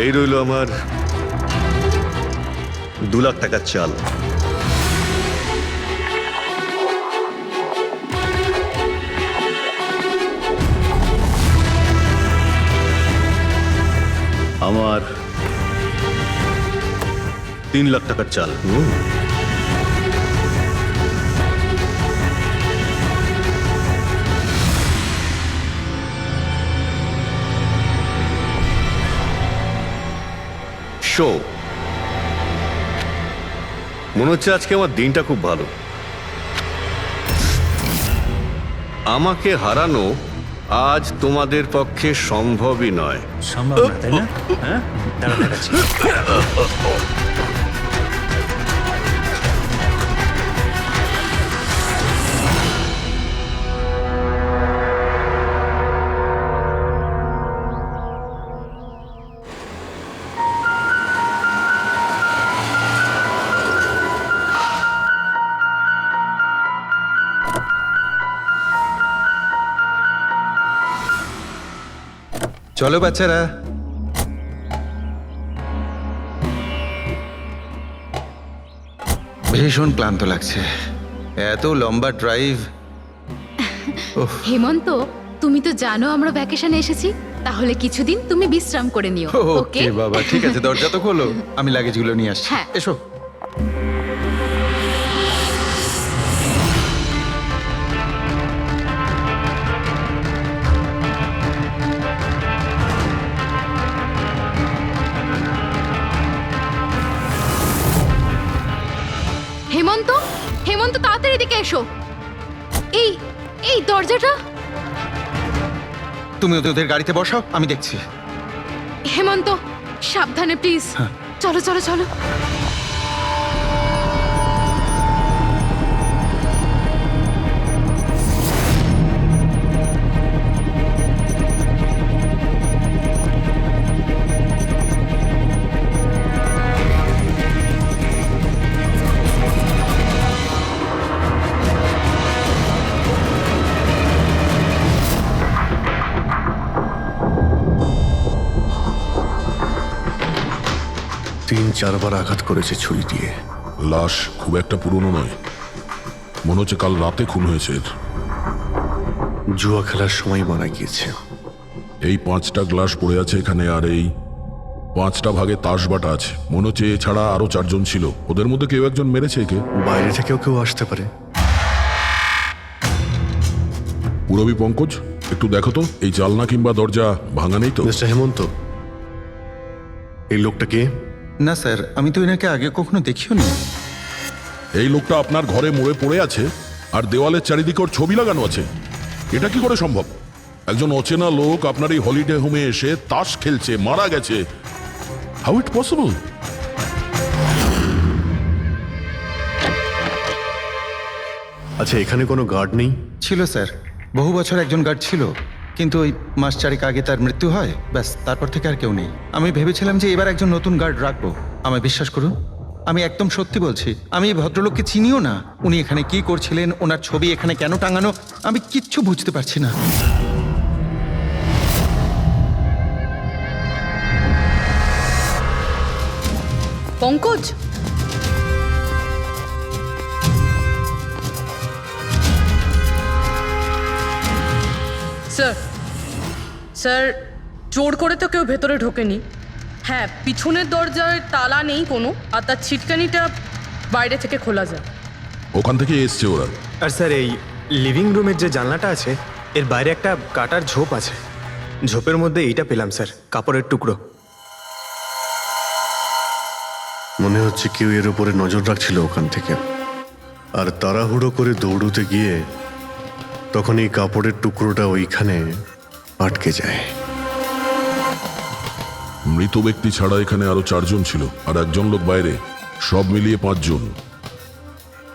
এই রইল আমার 2 লাখ টাকার চাল। আমার 3 লাখ টাকার চাল। শো, মনে হচ্ছে আজকে আমার দিনটা খুব ভালো। আমাকে হারানো আজ তোমাদের পক্ষে সম্ভবই নয়। সম্ভব না, তাই না? হ্যাঁ, দাঁড়া দেখাচ্ছি। চলো বাচ্চারা, ভীষণ ক্লান্ত লাগছে, এত লম্বা ড্রাইভ। হেমন্ত, তুমি তো জানো আমরা ভ্যাকেশনে এসেছি, তাহলে কিছুদিন তুমি বিশ্রাম করে নিও। ওকে বাবা, ঠিক আছে, দরজা তো খোলো, আমি লাগেজগুলো নিয়ে আসছি। হ্যাঁ। এসো। হেমন্ত, হেমন্ত তাড়াতাড়ি এদিকে এসো। এই এই দরজাটা। তুমি ওদের গাড়িতে বসাও, আমি দেখছি। হেমন্ত, সাবধানে প্লিজ। চলো চলো চলো। তিন চারবার আঘাত করেছে ছুরি দিয়ে। লাশ খুব একটা পুরনো নয়, মনে হচ্ছে কাল রাতে খুন হয়েছে এর। জুয়া খেলার সময় মারা গিয়েছে। এই 5টা গ্লাস পড়ে আছে এখানে, আর এই 5টা ভাগে তাস বাটা আছে। মনে হচ্ছে এছাড়া আরো 4 জন ছিল, ওদের মধ্যে কেউ একজন মেরেছে একে। বাইরে থেকেও কেউ আসতে পারে। পুরবী পঙ্কজ, একটু দেখো তো এই জালনা কিংবা দরজা ভাঙা নেই তো? মিস্টার হেমন্ত, এই লোকটা কে? না স্যার, আমি তো এনাকে আগে কখনো দেখিও নি। এই লোকটা আপনার ঘরে মরে পড়ে আছে আর দেওয়ালের চারিদিকে ওর ছবি লাগানো আছে। এটা কি করে সম্ভব? একজন অচেনা লোক আপনার এই হলিডে হোমে এসে তাস খেলছে, মারা গেছে। How it possible? আচ্ছা, এখানে কোনো গার্ড নেই? ছিল স্যার, বহু বছর একজন গার্ড ছিল, কিন্তু ওই মাস চারেক আগে তার মৃত্যু হয়, ব্যাস তারপর থেকে আর কেউ নেই। আমি ভেবেছিলাম যে এবার একজন নতুন গার্ড রাখবো। আমায় বিশ্বাস করুন, আমি একদম সত্যি বলছি, আমি এই ভদ্রলোককে চিনিও না। উনি এখানে কি করছিলেন, ওনার ছবি এখানে কেন টাঙানো, আমি কিচ্ছু বুঝতে পারছি না। পঙ্কজ, স্যার স্যার, জোর করে তো কেউ ভেতরে ঢোকেনি। হ্যাঁ, পিছনের দরজায় তালা নেই কোনো, আর তার ছিটকানিটা বাইরে থেকে খোলা যায়। ওখান থেকে এসছে ওরা। আর স্যার, এই লিভিং রুমের যে জানলাটা আছে এর বাইরে একটা কাটার ঝোপ আছে, ঝোপের মধ্যে এইটা পেলাম স্যার, কাপড়ের টুকরো। মনে হচ্ছে কেউ এর উপরে নজর রাখছিল ওখান থেকে, আর তাড়াহুড়ো করে দৌড়তে গিয়ে তখন এই কাপড়ের টুকরোটা ওইখানে আটকে যায়। মৃত ব্যক্তি ছাড়া এখানে আরো 4 জন ছিল, আর একজন লোক বাইরে, সব মিলিয়ে 5 জন।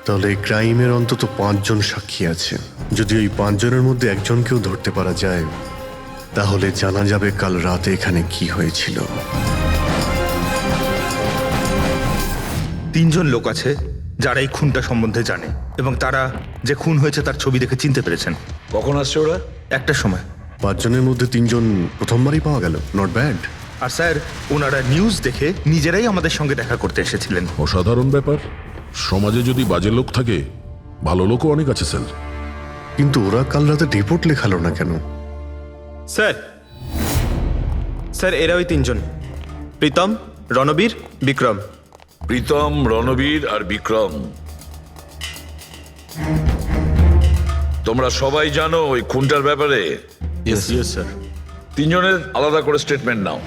তাহলে এই ক্রাইমের অন্তত 5 জন সাক্ষী আছে। যদি ওই 5 জনের মধ্যে একজনকেও ধরতে পারা যায়, তাহলে জানা যাবে কাল রাতে এখানে কি হয়েছিল। 3 জন লোক আছে যারা এই খুনটা সম্বন্ধে জানে, এবং তারা যে খুন হয়েছে তার ছবি দেখে চিনতে পেরেছেন। কখন আসছে ওরা? একটা সময়। 5 জনের মধ্যে 3 জন প্রথমবারই পাওয়া গেল, নট ব্যাড। আর স্যার ওনারা নিউজ দেখে নিজেরাই আমাদের সঙ্গে দেখা করতে এসেছিলেন। অসাধারণ ব্যাপার। সমাজে যদি বাজে লোক থাকে, ভালো লোকও অনেক আছে স্যার। কিন্তু ওরা কাল রাতে রিপোর্ট লেখালো না কেন? স্যার স্যার এরা ওই তিনজন, প্রীতম, রণবীর, বিক্রম। প্রীতম, রণবীর আর বিক্রম, তোমরা সবাই জানো ওই খুনটার ব্যাপারে। স্যার। তিনজনের আলাদা করে স্টেটমেন্ট নাও।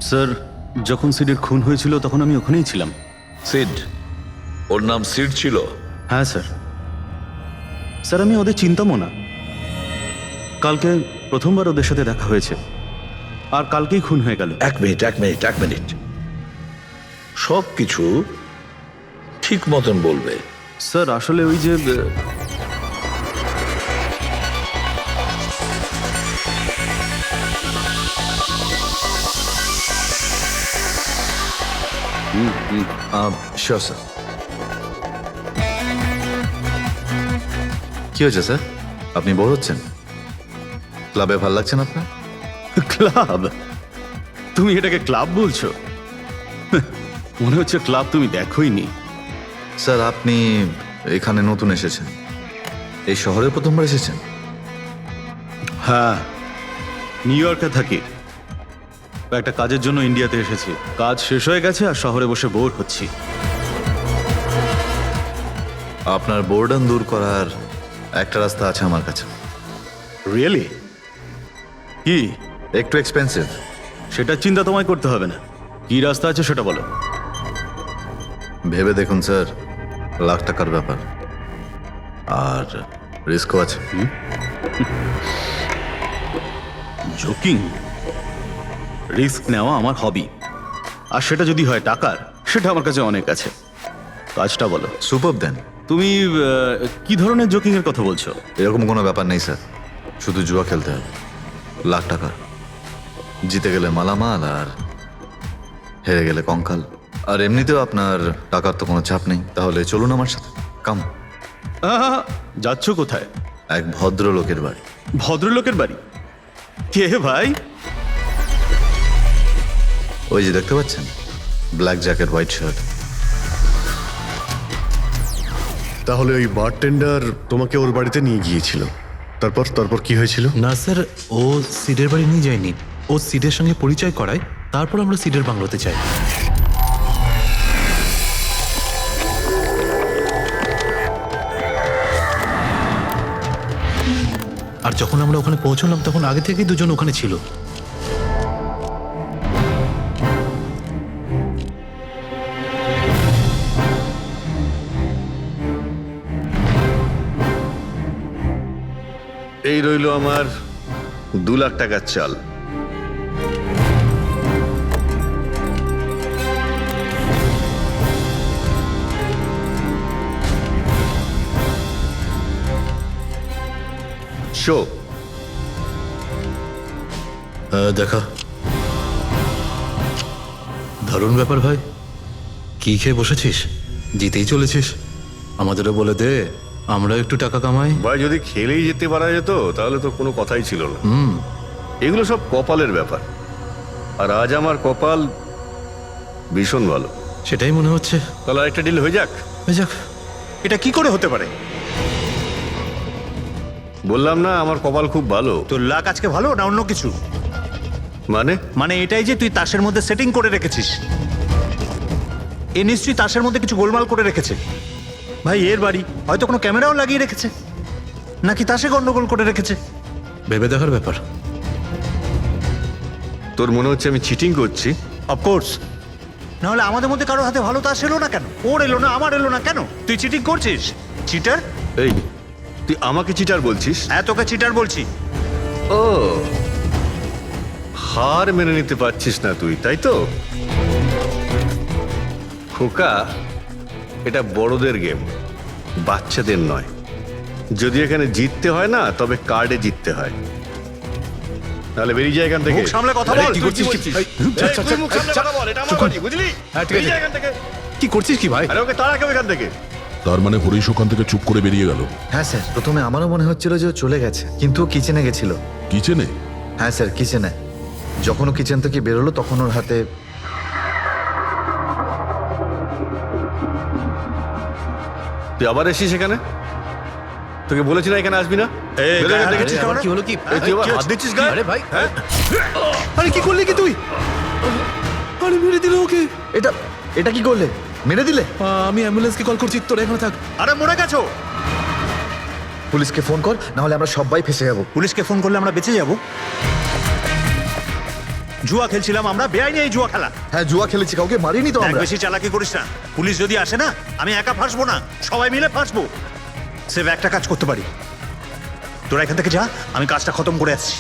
স্যার, যখন সিডের খুন হয়েছিল তখন আমি ওখানেই ছিলাম। সিড, ওর নাম সিড ছিল? হ্যাঁ স্যার। স্যার, আমি ওদের চিনতামও না। কালকে প্রথমবার ওদের সাথে দেখা হয়েছে, আর কালকেই খুন হয়ে গেল। এক মিনিট, সব কিছু ঠিক মতন বলবে। স্যার, আসলে ওই যে শিওর স্যার। কি হয়েছে স্যার? আপনি বোর হচ্ছেন? ক্লাবে ভাল লাগছে না আপনার? ক্লাব? তুমি এটাকে ক্লাব বলছো? মনে হচ্ছে ক্লাব তুমি দেখোইনি। স্যার, আপনি এখানে নতুন এসেছেন, এই শহরে প্রথমবার এসেছেন? হ্যাঁ, নিউ ইয়র্কে থাকি। একটা কাজের জন্য ইন্ডিয়াতে এসেছি। কাজ শেষ হয়ে গেছে আর শহরে বসে বোর হচ্ছি। আপনার বোর্ডন দূর করার একটা রাস্তা আছে আমার কাছে। রিয়েলি? কি? একটু এক্সপেন্সিভ। সেটার চিন্তা তোমায় করতে হবে না। কি রাস্তা আছে সেটা বলো। ভেবে দেখুন স্যার, লাখ টাকার ব্যাপার, আর রিস্কও আছে। জোকিং? রিস্ক নেওয়া আমার হবি, আর সেটা যদি হয় টাকার, সেটা আমার কাছে অনেক আছে। কাজটা বলো। সুপার দেন। তুমি কি ধরনের জোকিং এর কথা বলছো? এরকম কোনো ব্যাপার নেই স্যার, শুধু জুয়া খেলতে হবে। লাখ টাকা, জিতে গেলে মালামাল, আর হেরে গেলে কঙ্কাল। আর এমনিতেও আপনার টাকার তো কোনো চাপ নেই। তাহলে চলুন আমার সাথে, কাম। যাচ্ছ কোথায়? এক ভদ্রলোকের বাড়ি। ভদ্রলোকের বাড়ি? কে ভাই? ওই যে দেখতে পাচ্ছেন, ব্ল্যাক জ্যাকেট, হোয়াইট শার্ট। তাহলে ওই বারটেন্ডার তোমাকে ওর বাড়িতে নিয়ে গিয়েছিল, তারপর কি হয়েছিল? না স্যার, ও সিডের বাড়ি নিয়ে যায়নি। ও সিডের সঙ্গে পরিচয় করায়, তারপর আমরা সিডের বাংলোতে যাই। আর যখন আমরা ওখানে পৌঁছলাম তখন আগে থেকেই দুজন ওখানে ছিল। এই রইল আমার 2 লাখ টাকার চাল। শো। দেখা। দারুণ ব্যাপার ভাই। কি খেয়ে বসেছিস? জিতেই চলেছিস। আমাদেরও বলে দে, আমরা একটু টাকা কামাই। ভাই, যদি খেলেই যেতে পারা যেত তাহলে তো কোনো কথাই ছিল না। এগুলো সব কপালের ব্যাপার, আর আজ আমার কপাল ভীষণ ভালো। সেটাই মনে হচ্ছে। তাহলে আরেকটা ডিল হয়ে যাক। হয়ে যাক। এটা কি করে হতে পারে? বললাম না আমার কপাল খুব ভালো। তোর লাক আজকে ভালো না অন্য কিছু? মানে এটাই যে তুই তাসের মধ্যে সেটিং করে রেখেছিস। এ নিশ্চয়ই তাসের মধ্যে কিছু গোলমাল করে রেখেছে। ভাই, এর বাড়ি হয়তো কোনো ক্যামেরাও লাগিয়ে রেখেছে, নাকি তাসে গন্ডগোল করে রেখেছে। ভেবে দেখার ব্যাপার। তোর মনে হচ্ছে আমি চিটিং করছি? অফকোর্স। নাহলে আমাদের মধ্যে কারোর হাতে ভালো তাস এলো না কেন? ওর এলো না, আমার এলো না কেন? তুই চিটিং করছিস? চিটার? এই, তুই আমাকে চিটার বলছিস? হ্যাঁ, তোকে চিটার বলছি। ও, হার মেনে নিতে পারছিস না তুই, তাই তো? খোকা, এটা বড়দের গেম, বাচ্চাদের নয়। যদি এখানে জিততে হয় না, তবে কার্ডে জিততে হয়। তাহলে বেরিয়ে যায় এখান থেকে। মুখ সামলে কথা বল। কি করছিস? তুই মুখ সামলে কথা বল, এটা আমার বাড়ি, বুঝলি? বেরিয়ে যা এখান থেকে। কি করছিস কি ভাই? আরে ওকে তাড়া কেউ এখান থেকে। তার মানে হরিশ ওখান থেকে চুপ করে বেরিয়ে গেল? হ্যাঁ স্যার, প্রথমে আমারও মনে হচ্ছিল যে ও চলে গেছে, কিন্তু ও কিচেনে গেছিল। কিচেনে? হ্যাঁ স্যার, কিচেনে। যখন ও কিচেন থেকে বেরোলো তখন ওর হাতে তুই আবার এসিস এখানে? তোকে বলেছি না এখানে আসবি না? বেরো এখান থেকে। কি হলো কি? এই তুই আবার হাত দিচ্ছিস গায়ে? আরে ভাই আরে কি করলি কি তুই? আরে মেরে দিল ওকে। এটা কি করলে? মেরে দিলে? আমি অ্যাম্বুলেন্সকে কল করছি, তোরা এখানে থাক। আরে মরে গেছো। পুলিশকে ফোন কর, না হলে আমরা সবাই ফেসে যাবো। পুলিশকে ফোন করলে আমরা বেঁচে যাব? জুয়া খেলছিলাম আমরা, বেআইনি এই জুয়া খেলা। হ্যাঁ জুয়া খেলেছি, কাউকে মারিনি তো দেখ, আমরা। বেশি চালাকি করিস না। পুলিশ যদি আসে না, আমি একা ফাঁসবো না, সবাই মিলে ফাঁসবো। সে একটা কাজ করতে পারি, তোরা এখান থেকে যা, আমি কাজটা খতম করে আসছি।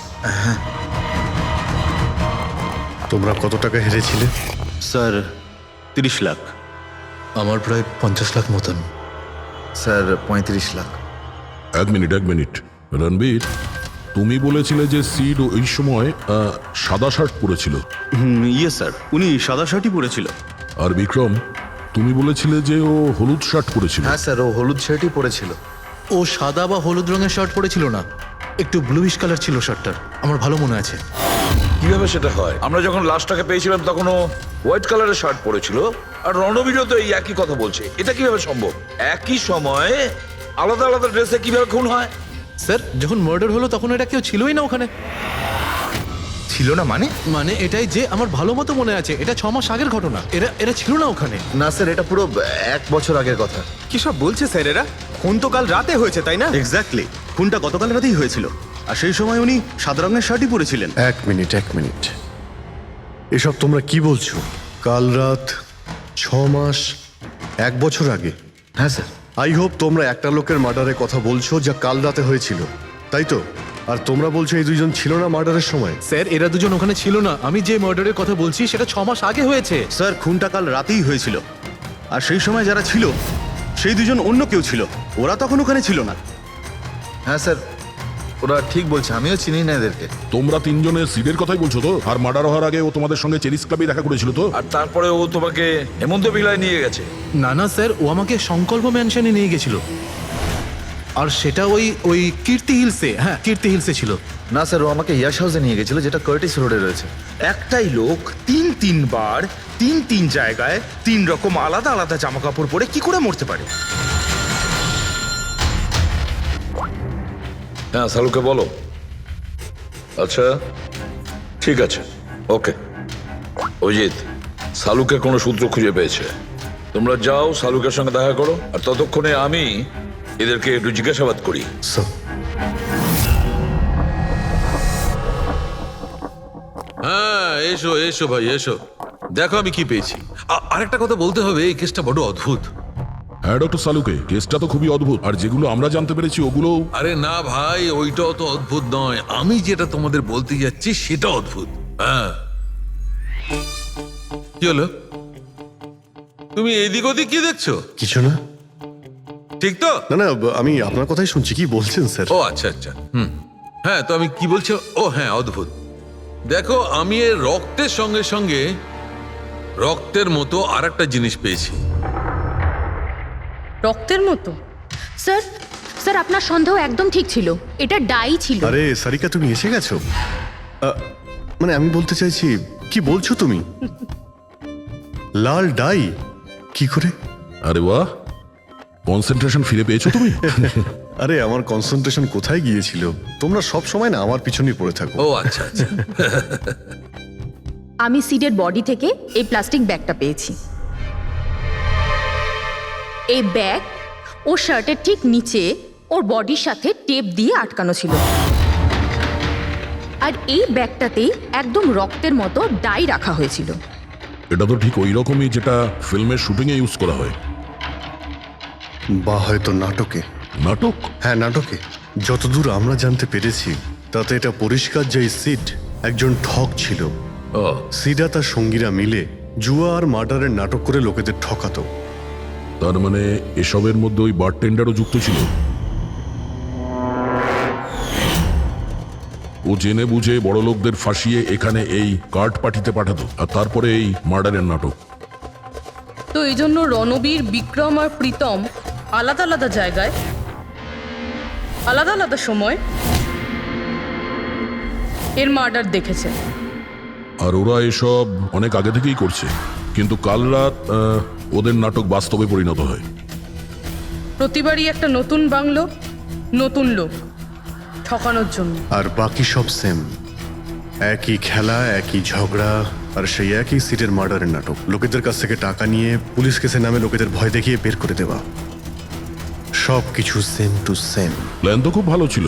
তোমরা কত টাকা হেরেছিলে? স্যার 30 লাখ। আমার প্রায় 50 লাখ মতন। স্যার 35 লাখ। এক মিনিট রণবীর, তুমি বলেছিলে যে সিড ওই সময় সাদা শার্ট পরেছিল, ইয়ে স্যার, উনি সাদা শার্টই পরেছিল। আর বিক্রম তুমি বলেছিলে যে ও হলুদ শার্ট পরেছিল। হ্যাঁ স্যার, ও হলুদ শার্টই পরেছিল। ও সাদা বা হলুদ রঙের শার্ট পরেছিল না, একটু ব্লুইশ কালার ছিল শার্টটার, আমার ভালো মনে আছে। কিভাবে সেটা হয়? আমরা যখন লাশটাকে পেয়েছিলাম তখন ও হোয়াইট কালারের শার্ট পরেছিল, আর রণবীরও তো এই একই কথা বলছে। এটা কিভাবে সম্ভব? একই সময়ে আলাদা আলাদা ড্রেসে কিভাবে খুন হয়? স্যার যখন মার্ডার হলো তখন এটা কেউ ছিলই না ওখানে। ছিল না মানে? মানে এটাই যে আমার ভালো মতো মনে আছে, এটা 6 মাস আগের ঘটনা। এরা ছিল না ওখানে। না স্যার, এটা পুরো 1 বছর আগের কথা। কি সব বলছে স্যার এরা? খুন তো কাল রাতে হয়েছে, তাই না? এক্স্যাক্টলি, খুনটা গতকাল রাতেই হয়েছিল। আর সেই সময় উনি সাদা রঙের শার্টই পরেছিলেন। এক মিনিট, এসব তোমরা কি বলছো? কাল রাত, 6 মাস, 1 বছর আগে? হ্যাঁ স্যার। আই হোপ তোমরা একটা লোকের মার্ডারের কথা বলছো যা কাল রাতে হয়েছিল, তাই তো? আর তোমরা বলছো এই দুইজন ছিল না মার্ডারের সময়? স্যার এরা দুজন ওখানে ছিল না। আমি যে মার্ডারের কথা বলছি সেটা 6 মাস আগে হয়েছে। স্যার খুনটা কাল রাতেই হয়েছিল। আর সেই সময় যারা ছিল সেই দুজন অন্য কেউ ছিল, ওরা তখন ওখানে ছিল না। হ্যাঁ স্যার, ওরা ঠিক বলছে, আমিও চিনি না এদেরকে। তোমরা তিনজনের সিডের কথাই বলছো তো? আর মার্ডার হওয়ার আগে ও তোমাদের সঙ্গে চেরিস ক্লাবে দেখা করেছিল তো? আর তারপরে ও তোমাকে হেমন্ত ভিলায় নিয়ে গেছে। না স্যার, ও আমাকে সংকল্প ম্যানশনে নিয়ে গেছিল, আর সেটা ওই কীর্তি হিলসে। হ্যাঁ কীর্তি হিলসে ছিল। না স্যার, ও আমাকে ইয়াশ হাউসে নিয়ে গেছিল, যেটা কার্টিস রোডে রয়েছে। একটাই লোক তিনবার তিন জায়গায় 3 রকম আলাদা আলাদা জামা কাপড় পরে কি করে মরতে পারে? হ্যাঁ সালুকে বলো। আচ্ছা ঠিক আছে, ওকে। অজিত, সালুকে কোনো সূত্র খুঁজে পেয়েছে। তোমরা যাও সালুকের সঙ্গে দেখা করো, আর ততক্ষণে আমি এদেরকে একটু জিজ্ঞাসাবাদ করি। হ্যাঁ এসো ভাই এসো, দেখো আমি কি পেয়েছি। আরেকটা কথা বলতে হবে, এই কেসটা বড় অদ্ভুত। হ্যাঁ ডক্টর সালুকে, কেসটা তো খুবই অদ্ভুত, আর যেগুলো আমরা জানতে পেরেছি ওগুলো। আরে না ভাই, ওইটাও তো অদ্ভুত নয়, আমি যেটা তোমাদের বলতে যাচ্ছি সেটা অদ্ভুত। হ্যাঁ কি হলো? তুমি এদিক ওদিক কি দেখছো? কিছু না। ঠিক তো? না, আমি আপনার কথাই শুনছি। কি বলছেন স্যার? ও আচ্ছা, হ্যাঁ তো আমি কি বলছি? ও হ্যাঁ, অদ্ভুত। দেখো, আমি এর রক্তের সঙ্গে সঙ্গে রক্তের মতো আর একটা জিনিস পেয়েছি। রক্তের মতো? স্যার আপনার সন্দেহ একদম ঠিক ছিল, এটা ডাই ছিল। আরে সারিকা, তুমি এসে গেছো? মানে আমি বলতে চাইছি, কি বলছো তুমি? লাল ডাই? কি করে? আরে বাহ, কনসেন্ট্রেশন ফিরে পেয়েছো তুমি? আরে আমার কনসেন্ট্রেশন কোথায় গিয়েছিল? তোমরা সব সময় না আমার পিছনেই পড়ে থাকো। ও আচ্ছা। আমি সিডের বডি থেকে এই প্লাস্টিক ব্যাগটা পেয়েছি। এই ব্যাগ ওর শার্টের ঠিক নিচে ওর বডির সাথে টেপ দিয়ে আটকানো ছিল, আর এই ব্যাগটাতেই একদম রক্তের মতো ডাই রাখা হয়েছিল। এটা তো ঠিক ওই রকমই যেটা ফিল্মের শুটিংয়ে ইউজ করা হয়। বা হয়তো নাটকে। নাটক? হ্যাঁ নাটকে। যতদূর আমরা জানতে পেরেছি তাতে এটা পরিষ্কার যে সিড একজন ঠক ছিল। সিডা তার সঙ্গীরা মিলে জুয়া আর মার্ডারের নাটক করে লোকেদের ঠকাতো। তার মানে এসবের মধ্যে ওই বারটেন্ডারও যুক্ত ছিল। ও জেনে বুঝে বড় লোকদের ফাঁসিয়ে এখানে এই কার্ড পাঠিতে পাঠাতো, আর তারপরে এই মার্ডারের নাটক। তো এই জন্য রণবীর, বিক্রম আর প্রীতম আলাদা আলাদা জায়গায় আলাদা আলাদা সময় এর মার্ডার দেখেছে। আর ওরা এসব অনেক আগে থেকেই করছে, কিন্তু কাল রাত ওদের নাটক বাস্তবে পরিণত হয়। প্রতিবারই একটা নতুন বাংলো, নতুন লোক ঠকানোর জন্য। আর বাকি সব সেম, একই খেলা, একই ঝগড়া, আর সেই একই সিটের মার্ডারের নাটক। লোকেদের কাছ থেকে টাকা নিয়ে পুলিশ কেসের নামে লোকেদের ভয় দেখিয়ে বের করে দেওয়া, সব কিছু সেম টু সেম। প্ল্যান তো খুব ভালো ছিল,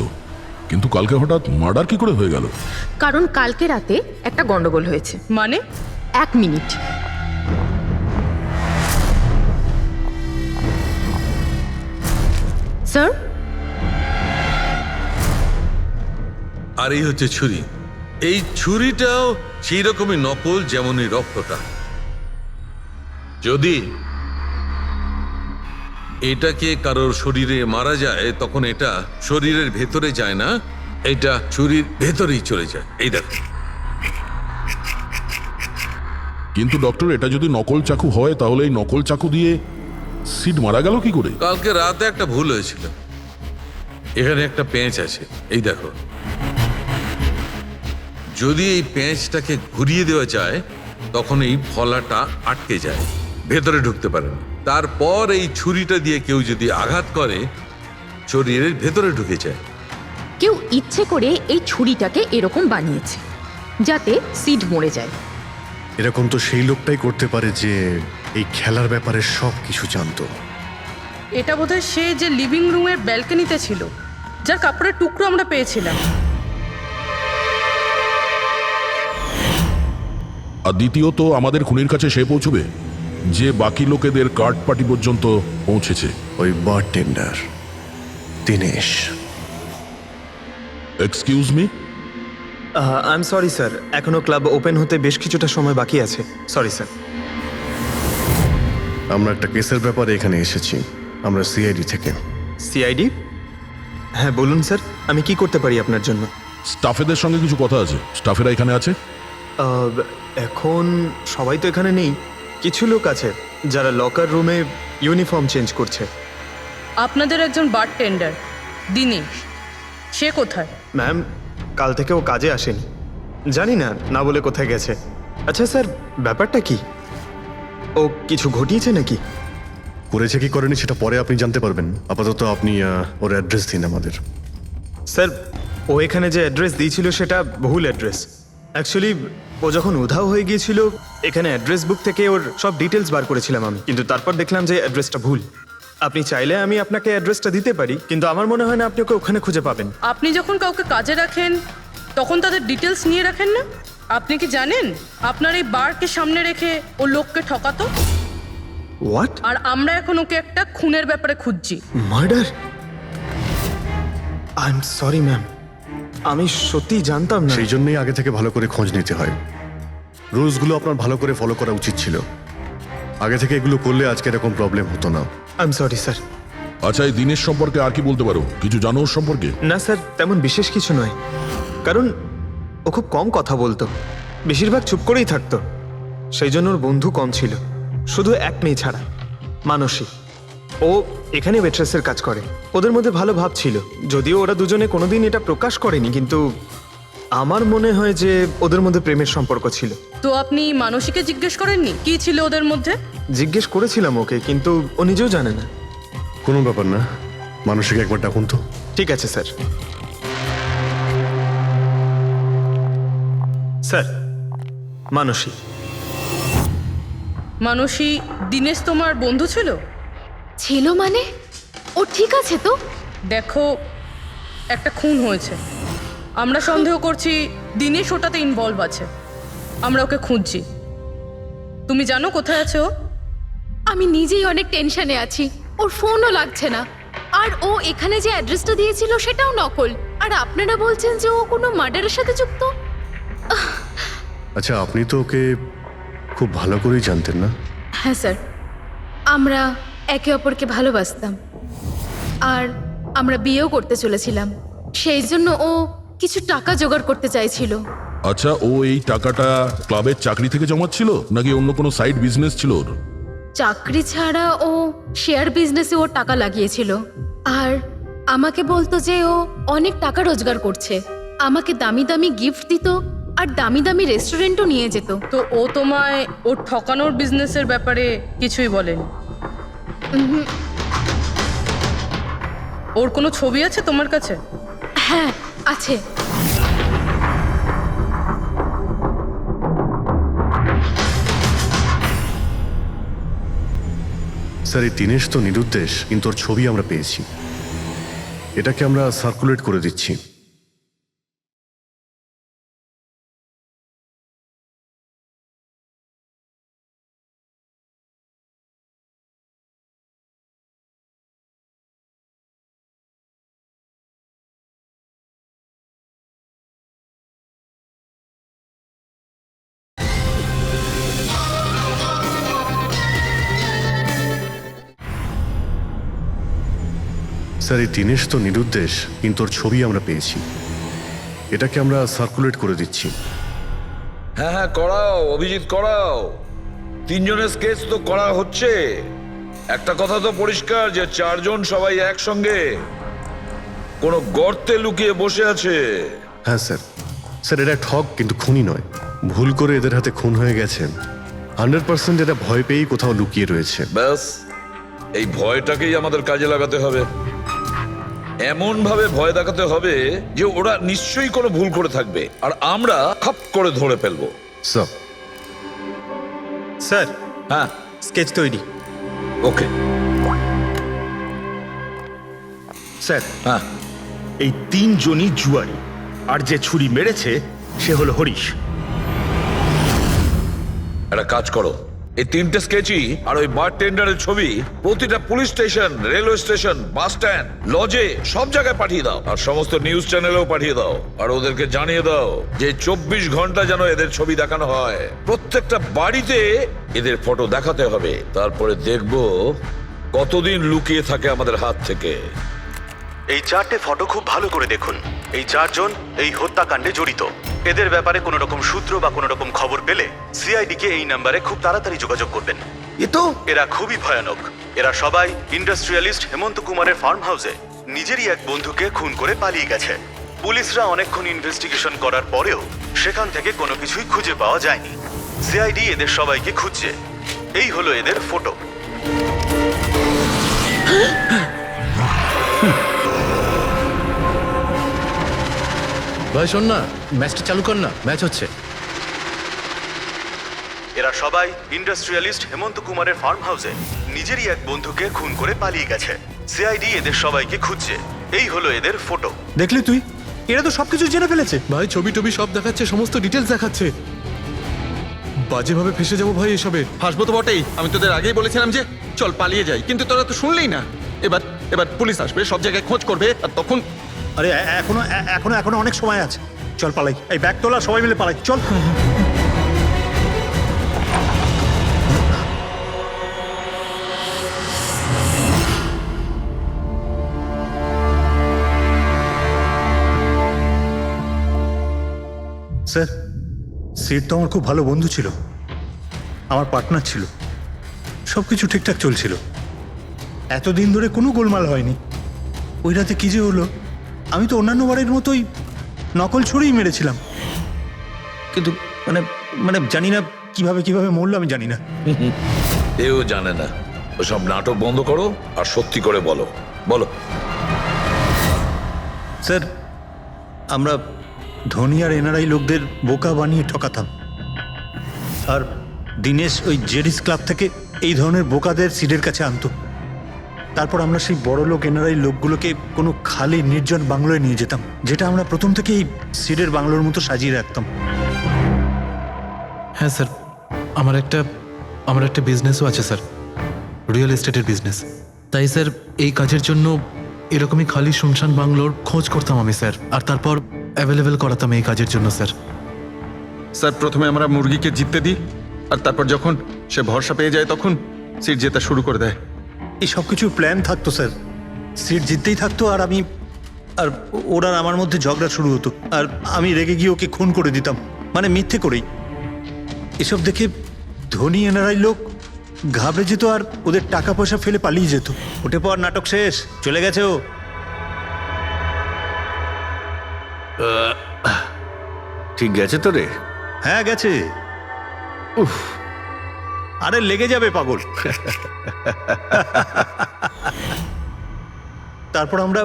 কিন্তু কালকে হঠাৎ মার্ডার কি করে হয়ে গেল? কারণ কালকে রাতে একটা গন্ডগোল হয়েছে। মানে 1 মিনিট। স্যার, আর এই হচ্ছে ছুরি। এই ছুরিটাও সেই রকমই নকল যেমন এই রক্তটা। যদি এটাকে কারোর শরীরে মারা যায় তখন এটা শরীরের ভেতরে যায় না, এটা ছুরির ভেতরেই চলে যায়। এই দেখো। কিন্তু ডক্টর, এটা যদি নকল চাকু হয় তাহলে এই নকল চাকু দিয়ে সিড মারা গেল কি করে? কালকে রাতে একটা ভুল হয়েছিল। এখানে একটা পেঁচ আছে, এই দেখো। যদি এই পেঁচটাকে ঘুরিয়ে দেওয়া যায় তখন এই ফলাটা আটকে যায়, ভেতরে ঢুকতে পারে না। তারপর এই ছুরিটা দিয়ে কেউ যদি আঘাত করে শরীরের ভেতরে ঢুকে যায়। কেউ ইচ্ছে করে এই ছুরিটাকে এরকম বানিয়েছে যাতে সিড মরে যায়। এরকম তো সেই লোকটাই করতে পারে যে এই খেলার ব্যাপারে সব কিছু জানতো। এটা বোধহয় সে যে লিভিং রুমের ব্যালকনিতে ছিল, যার কাপড়ের টুকরো আমরা পেয়েছিলাম। আর দ্বিতীয়ত, আমাদের খুনির কাছে সে পৌঁছবে যে বাকি লোকেদের কার্ড পার্টি পর্যন্ত পৌঁছেছে। ওই bartender Dinesh. Excuse me? I am sorry sir, এখনো ক্লাব ওপেন হতে বেশ কিছুটা সময় বাকি আছে। Sorry sir. আমরা একটা কেসের ব্যাপারে এখানে এসেছি, আমরা সিআইডি থেকে। সিআইডি? হ্যাঁ বলুন স্যার, আমি কি করতে পারি আপনার জন্য? স্টাফেদের সঙ্গে কিছু কথা আছে। স্টাফেরা এখানে আছে? এখন সবাই তো এখানে নেই, কিছু লোক আছে যারা লকার রুমে ইউনিফর্ম চেঞ্জ করছে। আপনাদের একজন বারটেন্ডার দিনেশ, সে কোথায়? ম্যাম, কাল থেকে ও কাজে আসেনি, জানি না না বলে কোথায় গেছে। আচ্ছা স্যার, ব্যাপারটা কি? ও কিছু ঘটিয়েছে নাকি? করেছে কি করেনি সেটা পরে আপনি জানতে পারবেন। আপাতত আপনি ওর অ্যাড্রেস দিন আমাদের। স্যার, ও এখানে যে অ্যাড্রেস দিয়েছিল সেটা ভুল অ্যাড্রেস। অ্যাকচুয়ালি ও যখন উধাও হয়ে গিয়েছিল এখানে অ্যাড্রেস বুক থেকে ওর সব ডিটেলস বার করেছিলাম আমি, কিন্তু তারপর দেখলাম যে অ্যাড্রেসটা ভুল। আপনি চাইলে আমি আপনাকে অ্যাড্রেসটা দিতে পারি, কিন্তু আমার মনে হয় না আপনি ওকে ওখানে খুঁজে পাবেন। আপনি যখন কাউকে কাজে রাখেন তখন তাদের ডিটেলস নিয়ে রাখেন না? আপনি কি জানেন আপনার এই বারকে সামনে রেখে ও লোককে ঠকাতো? হোয়াট? আর আমরা এখন ওকে একটা খুনের ব্যাপারে খুঁজছি। Murder? I am sorry ma'am, আমি সত্যি জানতাম না। সেই জন্যই আগে থেকে ভালো করে খোঁজ নিতে হয়। রুলসগুলো আপনার ভালো করে ফলো করা উচিত ছিল। আগে থেকে এগুলো করলে আজকে এরকম প্রবলেম হতো না। I am sorry sir. আচ্ছা, এই দিনের সম্পর্কে আর কি বলতে পারো? কিছু জানো ওর সম্পর্কে? না স্যার, তেমন বিশেষ কিছু নয়, কারণ ও খুব কম কথা বলতো, বেশিরভাগ চুপ করেই থাকতো। সেই জন্য ওর বন্ধু কম ছিল, শুধু এক মেয়ে ছাড়া, মানসী। ও এখানে ওয়েট্রেসের কাজ করে। ওদের মধ্যে ভালো ভাব ছিল, যদিও ওরা দুজনে কোনোদিন এটা প্রকাশ করেনি, কিন্তু আমার মনে হয় যে ওদের মধ্যে প্রেমের সম্পর্ক ছিল। তো আপনি মানসীকে জিজ্ঞেস করেননি কি ছিল ওদের মধ্যে? জিজ্ঞেস করেছিলাম ওকে, কিন্তু ও নিজেও জানে না। কোনো ব্যাপার না, মানুষকে একবার ডাকুন তো। ঠিক আছে স্যার। স্যার, মানসী। মানসী, দিনেশ তোমার বন্ধু ছিল? ছিল মানে? ও ঠিক আছে তো? দেখো, একটা খুন হয়েছে, আমরা সন্দেহ করছি দিনেশ ওটাতে ইনভলভ আছে। আমরা ওকে খুঁজছি। তুমি জানো কোথায় আছে ও? আমি নিজেই অনেক টেনশনে আছি, ওর ফোনও লাগছে না। আর ও এখানে যে অ্যাড্রেসটা দিয়েছিল সেটাও নকল। আর আপনারা বলছেন যে ও কোনো মার্ডারের সাথে যুক্ত? আচ্ছা, আপনি তো ওকে খুব ভালো করেই জানতেন না? হ্যাঁ স্যার, আমরা একে অপরকে ভালোবাসতাম আর আমরা বিয়েও করতে চলেছিলাম। সেই জন্য ও কিছু টাকা জোগাড় করতে চাইছিল। আচ্ছা, ও এই টাকাটা ক্লাবের চাকরি থেকে জমাচ্ছিল নাকি অন্য কোনো সাইড বিজনেস ছিল ওর? চাকরি ছাড়া ও শেয়ার বিজনেসে ওর টাকা লাগিয়েছিল। আর আমাকে বলতো যে ও অনেক টাকা রোজগার করছে, আমাকে দামি দামি গিফট দিত, আর দামি দামি রেস্টুরেন্টও নিয়ে যেত। তো ও তোমায় ওর ঠকানোর বিজনেসের ব্যাপারে কিছুই বলেনি? ওর কোনো ছবি আছে তোমার কাছে? হ্যাঁ আছে। স্যার এই দিনেশ তো নিরুদ্দেশ, কিন্তু ওর ছবি আমরা পেয়েছি। এটাকে আমরা সার্কুলেট করে দিচ্ছি। স্যার এই দিনেশ তো নিরুদ্দেশ, কিন্তু ওর ছবি আমরা পেয়েছি। এটাকে আমরা সার্কুলেট করে দিচ্ছি। হ্যাঁ হ্যাঁ, করাও অভিজিৎ, করাও। 3 জনের স্কেচ তো করা হচ্ছে। একটা কথা তো পরিষ্কার যে 4 জন সবাই একসঙ্গে কোনো গর্তে লুকিয়ে বসে আছে। হ্যাঁ স্যার। স্যার এরা ঠক কিন্তু খুনি নয়। ভুল করে এদের হাতে খুন হয়ে গেছেন। 100% এরা ভয় পেয়েই কোথাও লুকিয়ে রয়েছে। ব্যাস, এই ভয়টাকেই আমাদের কাজে লাগাতে হবে। এমন ভাবে ভয় দেখাতে হবে যে ওরা নিশ্চয়ই কোনো ভুল করে থাকবে, আর আমরা খপ করে ধরে ফেলবো। স্যার। স্যার, হ্যাঁ, স্কেচ তৈরি। ওকে স্যার, হ্যাঁ, এই 3 জনই জুয়ারি, আর যে ছুরি মেরেছে সে হলো হরিশ। একটা কাজ করো, এই 3টে স্কেচই আর ওই বারটেন্ডারের ছবি প্রতিটা police station, railway station, bus stand, লজে সব জায়গায় পাঠিয়ে দাও, আর সমস্ত নিউজ চ্যানেলেও পাঠিয়ে দাও। আর ওদেরকে জানিয়ে দাও যে 24 ঘন্টা যেন এদের ছবি দেখানো হয়। প্রত্যেকটা বাড়িতে এদের ফটো দেখাতে হবে। তারপরে দেখবো কতদিন লুকিয়ে থাকে আমাদের হাত থেকে। এই 4টে ফটো খুব ভালো করে দেখুন। এই 4 জন এই হত্যাকাণ্ডে জড়িত। এদের ব্যাপারে কোনো রকম সূত্র বা কোনো রকম খবর পেলে সিআইডি কে এই নাম্বারে খুব তাড়াতাড়ি যোগাযোগ করবেন। এরা খুবই ভয়ানক। এরা সবাই ইন্ডাস্ট্রিয়ালিস্ট হেমন্ত কুমারের ফার্ম হাউসে নিজেরই এক বন্ধুকে খুন করে পালিয়ে গেছে। পুলিশরা অনেকক্ষণ ইনভেস্টিগেশন করার পরেও সেখান থেকে কোনো কিছুই খুঁজে পাওয়া যায়নি। সিআইডি এদের সবাইকে খুঁজছে। এই হলো এদের ফটো। ভাই শোন না, ম্যাচটা চালু কর না, ম্যাচ হচ্ছে। এরা সবাই ইন্ডাস্ট্রিয়ালিস্ট হেমন্ত কুমারের ফার্ম হাউসে নিজেরই এক বন্ধুকে খুন করে পালিয়ে গেছে। সিআইডি এদের সবাইকে খুঁজছে। এই হলো এদের ফটো। দেখলি তুই, এরা তো সবকিছু জেনে ফেলেছে। ভাই ছবি টবি সব দেখাচ্ছে, সমস্ত ডিটেলস দেখাচ্ছে। বাজেভাবে ফেসে যাবো ভাই এসবে। হাসবো তো বটেই। আমি তোদের আগেই বলেছিলাম যে চল পালিয়ে যাই, কিন্তু তোরা তো শুনলেই না। এবার এবার পুলিশ আসবে, সব জায়গায় খোঁজ করবে, আর তখন আরে এখনো এখনো এখনো অনেক সময় আছে। চল পালাই, এই ব্যাগ তোলা, সবাই মিলে পালাই, চল। স্যার, সিট তো আমার খুব ভালো বন্ধু ছিল, আমার পার্টনার ছিল, সব কিছু ঠিকঠাক চলছিল। এতদিন ধরে কোনো গোলমাল হয়নি। ওই রাতে কি যে হলো, আমি তো অন্যান্য বারের মতোই নকল ছুরিই মেরেছিলাম, কিন্তু মানে মানে জানি না কিভাবে কিভাবে মরলো, আমি জানি না। এও জানে না। ওসব নাটক বন্ধ করো আর সত্যি করে বলো। বলো। স্যার, আমরা ধনী আর এনআরআই লোকদের বোকা বানিয়ে ঠকাতাম, আর দিনেশ ওই জেডিস ক্লাব থেকে এই ধরনের বোকাদের সিডের কাছে আনতো। তারপর আমরা সেই বড় লোক এনআরআই লোকগুলোকে কোনো খালি নির্জন বাংলোয় নিয়ে যেতাম, যেটা আমরা প্রথম থেকেই সিডের বাংলোর মতো সাজিয়ে রাখতাম। হ্যাঁ স্যার, আমার একটা বিজনেসও আছে স্যার, রিয়েল এস্টেটের বিজনেস। তাই স্যার এই কাজের জন্য এরকমই খালি শুনশান বাংলোর খোঁজ করতাম আমি স্যার, আর তারপর অ্যাভেলেবেল করাতাম এই কাজের জন্য স্যার। স্যার প্রথমে আমরা মুরগিকে জিততে দিই, আর তারপর যখন সে ভরসা পেয়ে যায় তখন সিট জেতা শুরু করে দেয়। এই সব কিছুর প্ল্যান থাকতো স্যার, সিট জিততেই থাকতো, আর আমি আর ওরা আমার মধ্যে ঝগড়া শুরু হতো, আর আমি রেগে গিয়ে ওকে খুন করে দিতাম, মানে মিথ্যে করেই। এসব দেখে ধনী এনআরআই লোক ঘাবড়ে যেত আর ওদের টাকা পয়সা ফেলে পালিয়ে যেত। ওঠে পর নাটক শেষ, চলে গেছে ও। ঠিক গেছে তো রে? হ্যাঁ গেছে। উফ, আরে লেগে যাবে পাগল। তারপর আমরা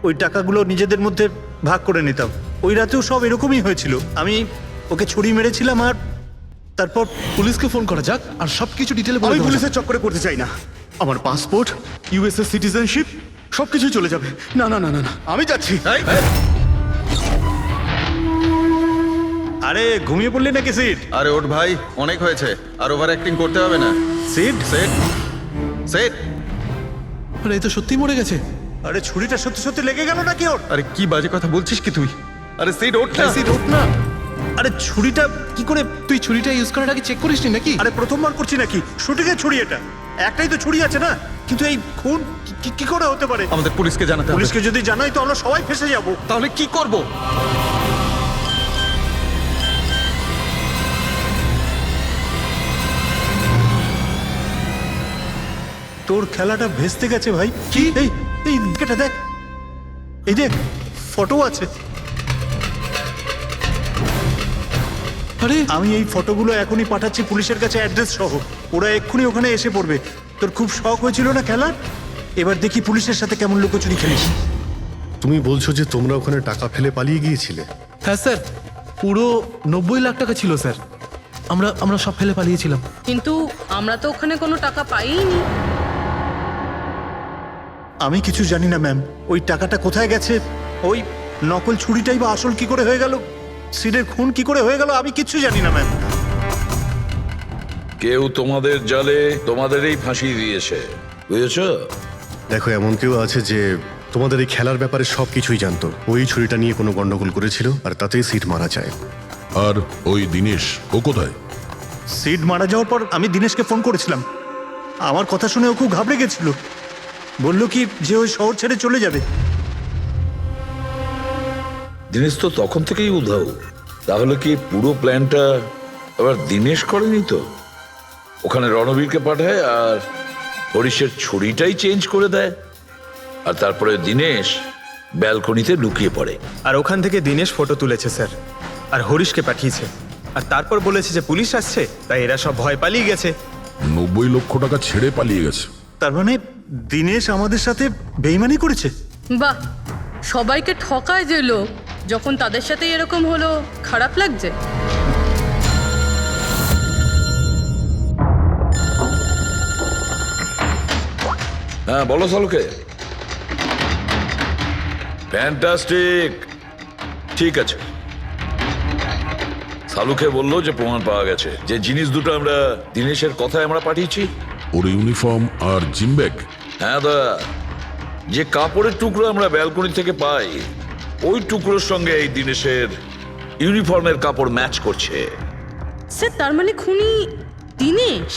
ওই টাকাগুলো নিজেদের মধ্যে ভাগ করে নিতাম। ওই রাতেও সব এরকমই হয়েছিল। আমি ওকে ছুরি মেরেছিলাম আর তারপর পুলিশকে ফোন করা যাক আর সবকিছু ডিটেলে বলে আমি দেওয়া যাক। পুলিশের চক্করে করতে চাই না। আমার পাসপোর্ট, ইউএসএ সিটিজেনশিপ সবকিছু চলে যাবে। না না না না না, আমি যাচ্ছি। আরে ঘুমিয়ে পড়লি নাকি সিট? আরে ওঠ ভাই, অনেক হয়েছে, আর ওভার অ্যাক্টিং করতে হবে না। Sit set set. আরে এই তো সত্যি মরে গেছে। আরে ছুরিটা সত্যি সত্যি লেগে গেল নাকি ওর? আরে কি বাজে কথা বলছিস কি তুই? আরে সেট ওঠ না। সিট ওঠ না। আরে ছুরিটা কি করে? তুই ছুরিটা ইউজ করার আগে চেক করিসনি নাকি? আরে প্রথমবার করছি নাকি? শুটিংয়ের ছুরি এটা, একটাই তো ছুরি আছে না। কিন্তু এই খুন কি করে হতে পারে? আমাদের পুলিশকে জানাতে হবে। পুলিশকে যদি জানাই তো আমরা সবাই ফেসে যাব। তাহলে কি করব? তোর খেলাটা ভেস্তে গেছে ভাই। কি? এই এই দিকটা দেখ, এই দেখ ফটো আছে। আরে আমি এই ফটোগুলো এখনই পাঠাচ্ছি পুলিশের কাছে অ্যাড্রেস সহ। ওরা এক্ষুনি ওখানে এসে পড়বে। তোর খুব শখ হয়েছিল না খেলার? এবার দেখি পুলিশের সাথে কেমন লুকোচুরি খেলিস। তুমি বলছো যে তোমরা ওখানে টাকা ফেলে পালিয়ে গিয়েছিলে? হ্যাঁ স্যার, পুরো 90 লাখ টাকা ছিল স্যার। আমরা সব ফেলে পালিয়েছিলাম। কিন্তু আমরা তো ওখানে কোনো টাকা পাইনি। আমি কিছু জানি না ম্যাম, ওই টাকাটা কোথায় গেছে, ওই নকল ছুরিটাই বা আসল কি করে হয়ে গেল, সিডের খুন কি করে হয়ে গেল, আমি কিচ্ছু জানি না ম্যাম। কেউ তোমাদের জালে তোমাদেরই ফাঁসি দিয়েছে, বুঝেছ? দেখো, এমন কেউ আছে যে তোমাদের এই খেলার ব্যাপারে সব কিছুই জানতো। ওই ছুরিটা নিয়ে কোনো গন্ডগোল করেছিল আর তাতেই সিট মারা যায়। আর ওই দিনেশ, ও কোথায়? সিড মারা যাওয়ার পর আমি দিনেশকে ফোন করেছিলাম। আমার কথা শুনে ও খুব ঘাবড়ে গেছিল। বলল কি যে ওই শহর ছেড়ে চলে যাবে। দিনেশ তো তখন থেকেই উধাও। তাহলে কি পুরো প্ল্যানটা আবার দিনেশ করেনি তো? ওখানে রণবীরকে পাঠায় আর হরিশের ছুরিটাই চেঞ্জ করে দেয়, আর তারপরে দিনেশ ব্যালকনিতে লুকিয়ে পড়ে। আর ওখান থেকে দিনেশ ফটো তুলেছে স্যার, আর হরিশকে পাঠিয়েছে। আর তারপর বলেছে যে পুলিশ আসছে, তাই এরা সব ভয় পালিয়ে গেছে। 90 লক্ষ টাকা ছেড়ে পালিয়ে গেছে। তার মানে দিনেশ আমাদের সাথে বেইমানি করেছে। বাহ, সবাইকে ঠকায় যে লোক, যখন তাদের সাথে এরকম হলো খারাপ লাগছে। হ্যাঁ বলো সালুকে। ফ্যান্টাস্টিক, ঠিক আছে। সালুকে বললো যে প্রমাণ পাওয়া গেছে, যে জিনিস দুটো আমরা দিনেশের কথায় আমরা পাঠিয়েছি। ওর ইউনিফর্ম আর জিম ব্যাগ। হ্যাঁ দা, যে কাপড়ের টুকরো আমরা ব্যালকনি থেকে পাই, ওই টুকরোর সঙ্গে এই দিনেশের ইউনিফর্মের কাপড় ম্যাচ করছে। স্যার, তার মানে খুনি দিনেশ?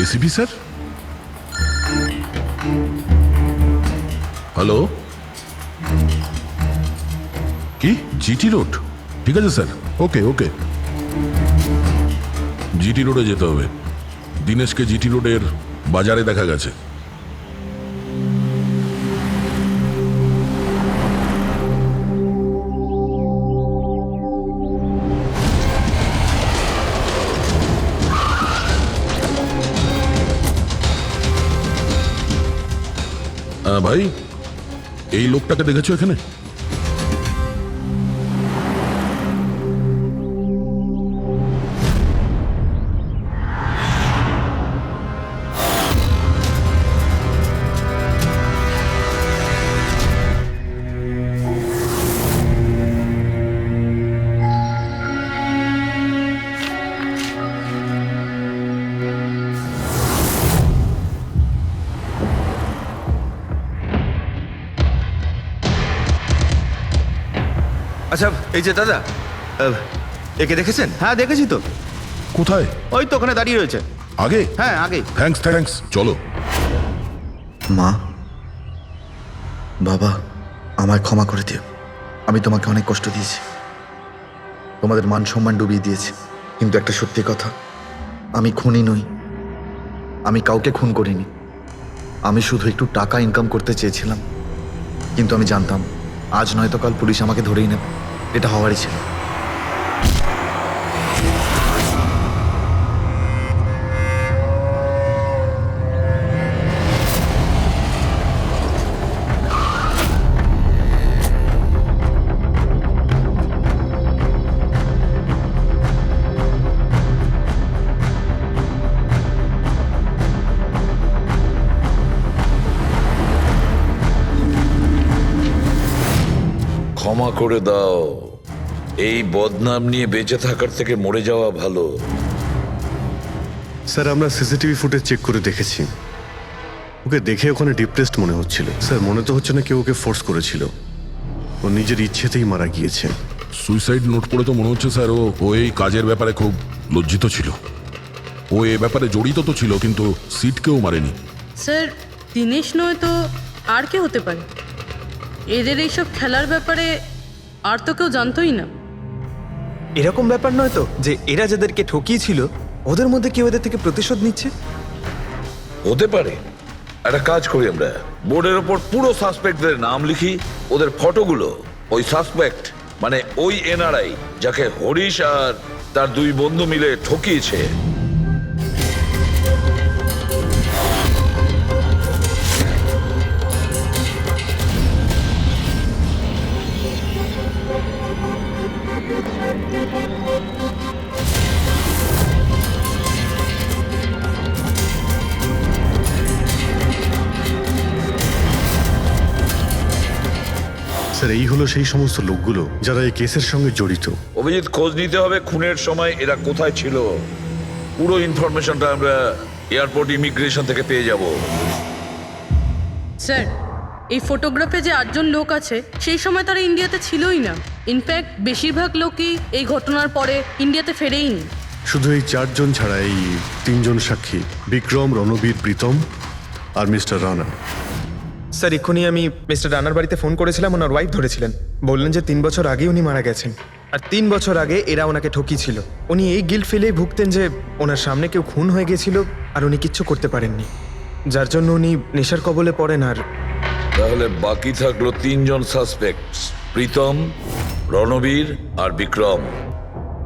ACP sir, hello. কি জিটি রোড? ঠিক আছে স্যার, ওকে ওকে। জিটি রোডে যেতে হবে। দিনেশকে জিটি রোডের বাজারে দেখা গেছে। ভাই, এই লোকটাকে দেখেছো এখানে? আচ্ছা, এই যে দাদা, একে দেখেছেন? হ্যাঁ দেখেছি তো। কোথায়? ওই তো ওখানে দাঁড়িয়ে রয়েছে। আগে? হ্যাঁ আগে। থ্যাঙ্কস থ্যাঙ্কস, চলো। মা, বাবা, আমায় ক্ষমা করে দিও। আমি তোমাকে অনেক কষ্ট দিয়েছি, তোমাদের মান সম্মান ডুবিয়ে দিয়েছি। কিন্তু একটা সত্যি কথা, আমি খুনি নই। আমি কাউকে খুন করিনি। আমি শুধু একটু টাকা ইনকাম করতে চেয়েছিলাম, কিন্তু আমি জানতাম আজ নয়তো কাল পুলিশ আমাকে ধরেই নেবে। এটা হওয়ারই ছিল। ক্ষমা করে দাও, এই বদনাম নিয়ে বেঁচে থাকার থেকে মরে যাওয়া ভালো। স্যার আমরা সিসিটিভি ফুটেজ চেক করে দেখেছি, ওকে দেখে ওখানে ডিপ্রেসড মনে হচ্ছিল। স্যার মনে তো হচ্ছে না কেউ ওকে ফোর্স করেছিল, ও নিজের ইচ্ছেতেই মারা গিয়েছে। সুইসাইড নোট পড়ে তো মনে হচ্ছে স্যার ও এই কাজের ব্যাপারে খুব লজ্জিত ছিল। ও এ ব্যাপারে জড়িত তো ছিল, কিন্তু সিটকেও মারেনি। স্যার দীনেশ নয় তো আর কে হতে পারে? এদের এইসব খেলার ব্যাপারে আর তো কেউ জানতোই না। এরকম ব্যাপার নয় তো যে এরা যাদেরকে ঠকিয়েছিল ওদের মধ্যে কেউ এদের থেকে প্রতিশোধ নিচ্ছে? হতে পারে। একটা কাজ করি, আমরা বোর্ডের ওপর পুরো সাসপেক্টদের নাম লিখি, ওদের ফটোগুলো ওই সাসপেক্ট মানে ওই এনআরআই যাকে হরিশ আর তার দুই বন্ধু মিলে ঠকিয়েছে, স্যার এই হলো সেই সমস্ত লোকগুলো যারা এই কেসের সঙ্গে জড়িত। অভিজিৎ খোঁজ নিতে হবে খুনের সময় এরা কোথায় ছিল। পুরো ইনফরমেশনটা আমরা এয়ারপোর্ট ইমিগ্রেশন থেকে পেয়ে যাব। স্যার এই ফটোগ্রাফে যে 8 জন লোক আছে সেই সময় তারা ইন্ডিয়াতে ছিলই না। ইনফ্যাক্ট বেশিরভাগ লোকই এই ঘটনার পরে ইন্ডিয়াতে ফেরেইনি। শুধু এই 4 জন ছাড়া এই 3 জন সাক্ষী, বিক্রম, রণবীর, প্রীতম আর মিস্টার রানা। স্যার এক্ষুনি আমি মিস্টার রানার বাড়িতে ফোন করেছিলাম, ওনার ওয়াইফ ধরেছিলেন, বললেন যে 3 বছর আগে উনি মারা গেছেন, আর 3 বছর আগে এরা ওনাকে ঠকিয়েছিল। উনি এই গিল্ট ফিলেই ভুগতেন যে ওনার সামনে কেউ খুন হয়ে গেছিল আর উনি কিচ্ছু করতে পারেননি, যার জন্য উনি নেশার কবলে পড়েন। আর তাহলে বাকি থাকলো 3 জন সাসপেক্ট, প্রীতম, রণবীর আর বিক্রম।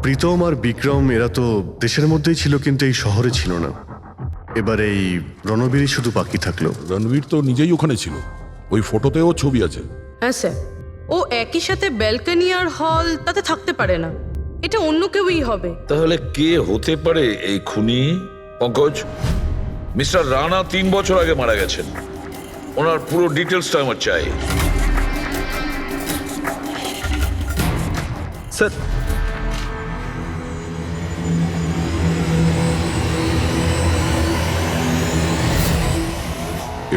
প্রীতম আর বিক্রম এরা তো দেশের মধ্যেই ছিল, কিন্তু এই শহরে ছিল না। এবার এই রণবীরই শুধু বাকি থাকলো। রণবীর তো নিজেই ওখানে ছিল, ওই ফটোতেও ছবি আছে। হ্যাঁ স্যার, ও একই সাথে ব্যালকনি আর হল তাতে থাকতে পারে না, এটা অন্য কেউই হবে। তাহলে কে হতে পারে এই খুনি? পঙ্কজ, মিস্টার রানা 3 বছর আগে মারা গেছেন, ওনার পুরো ডিটেলসটা আমার চাই। স্যার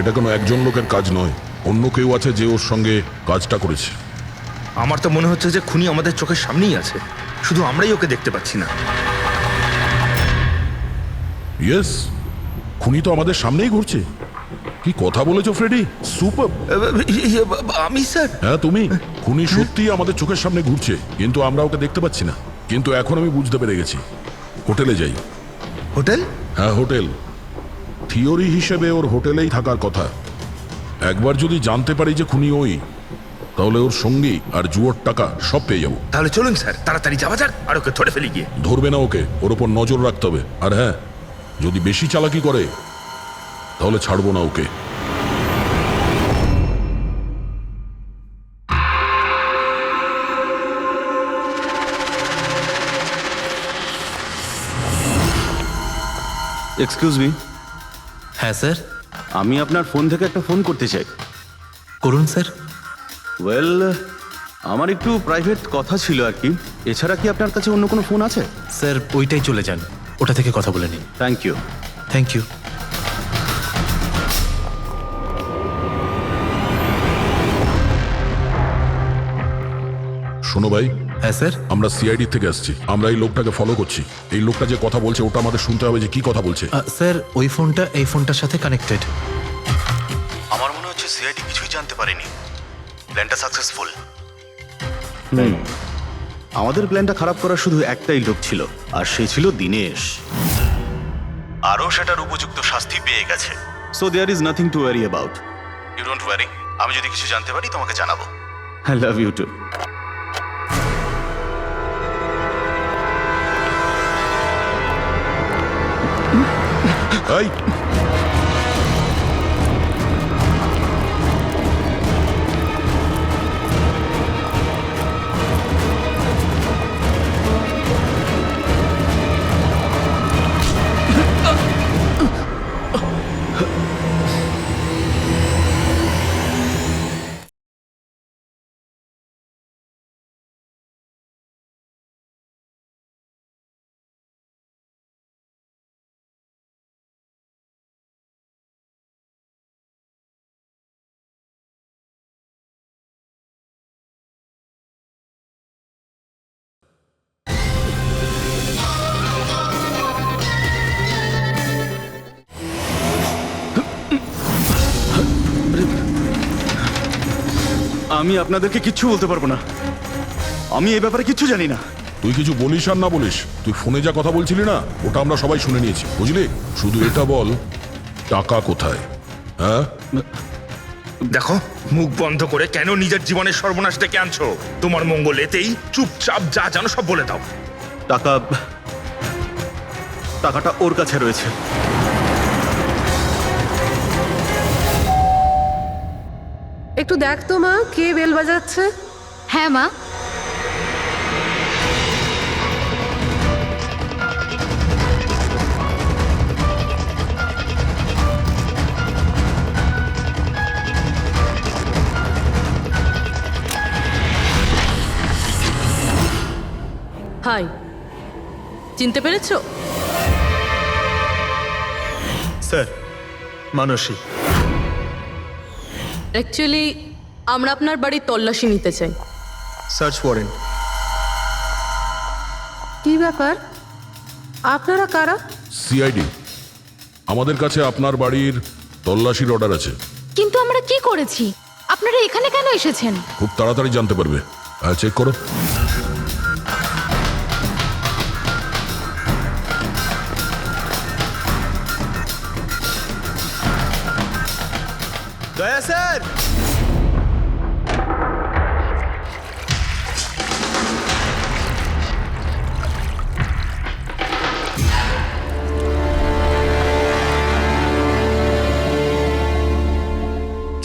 এটা কোনো একজন লোকের কাজ নয়, অন্য কেউ আছে যে ওর সঙ্গে কাজটা করেছে। আমার তো মনে হচ্ছে যে খুনি আমাদের চোখের সামনেই আছে, শুধু আমরাই ওকে দেখতে পাচ্ছি না। ইয়েস, খুনি তো আমাদের সামনেই ঘুরছে। কি কথা বলেছো ফ্রেডি, সুপার। আমি স্যার? হ্যাঁ তুমি। খুনি সত্যিই আমাদের চোখের সামনে ঘুরছে, কিন্তু আমরা ওকে দেখতে পাচ্ছি না। কিন্তু এখন আমি বুঝতে পেরে গেছি। হোটেলে যাই। হোটেল? হ্যাঁ হোটেল। থিওরি হিসেবে ওর হোটেলেই থাকার কথা। একবার যদি জানতে পারি যে খুনি ওই, তাহলে ওর সঙ্গী আর জুয়োর টাকা সব পেয়ে যাবো। তাহলে চলুন স্যার, তাড়াতাড়ি যাওয়া যাক আর ওকে ধরে ফেলি গিয়ে। ধরবে না ওকে, ওর ওপর নজর রাখতে হবে। আর হ্যাঁ, যদি বেশি চালাকি করে তাহলে ছাড়বো না ওকে। Excuse me. হ্যাঁ স্যার। আমি আপনার ফোন থেকে একটা ফোন করতে চাই। করুন স্যার। ওয়েল, আমার একটু প্রাইভেট কথা ছিল আর কি। এছাড়া কি আপনার কাছে অন্য কোনো ফোন আছে? স্যার ওইটাই চলে যান, ওটা থেকে কথা বলে নিন। Thank you. Thank you. শোনো ভাই। হ্যাঁ স্যার। আমরা সিআইডি থেকে আসছি, আমরা এই লোকটাকে ফলো করছি। এই লোকটা যে কথা বলছে ওটা আমাদের শুনতে হবে যে কি কথা বলছে। স্যার ওই ফোনটা এই ফোনটার সাথে কানেক্টেড। আমার মনে হচ্ছে সিআইডি কিছুই জানতে পারেনি। প্ল্যানটা সাকসেসফুল। আমাদের প্ল্যানটা খারাপ করার শুধু একটাই লোক ছিল, আর সে ছিল দীনেশ। আরও সেটার উপযুক্ত শাস্তি পেয়ে গেছে। So there is nothing to worry about. You don't worry, আমি যদি কিছু জানতে পারি তোমাকে জানাবো। I love you too. এই আমি আপনাদেরকে কিচ্ছু বলতে পারবো না, আমি এই ব্যাপারে কিচ্ছু জানি না। তুই কিছু বলিস আর না বলিস, তুই ফোনে যা কথা বলছিলি না ওটা আমরা সবাই শুনে নিয়েছি, বুঝলি? শুধু এটা বল, টাকা কোথায়? হ্যাঁ, দেখো, মুখ বন্ধ করে কেন নিজের জীবনের সর্বনাশ ডেকে আনছো? তোমার মঙ্গল এতেই, চুপচাপ যা জানো সব বলে দাও। টাকাটা ওর কাছে রয়েছে। একটু দেখ তো মা, কে বেল বাজাচ্ছে? হ্যাঁ মা। হাই, চিনতে পেরেছো? স্যার, মানসী। অ্যাকচুয়ালি আমরা আপনার বাড়ির তল্লাশি নিতে চাই। Search warrant. কি ব্যাপার, আপনারা কারা? সিআইডি, আমাদের কাছে আপনার বাড়ির তল্লাশির অর্ডার আছে। কিন্তু আমরা কি করেছি? আপনারা এখানে কেন এসেছেন? খুব তাড়াতাড়ি জানতে পারবে। চেক করো। দয়া স্যার।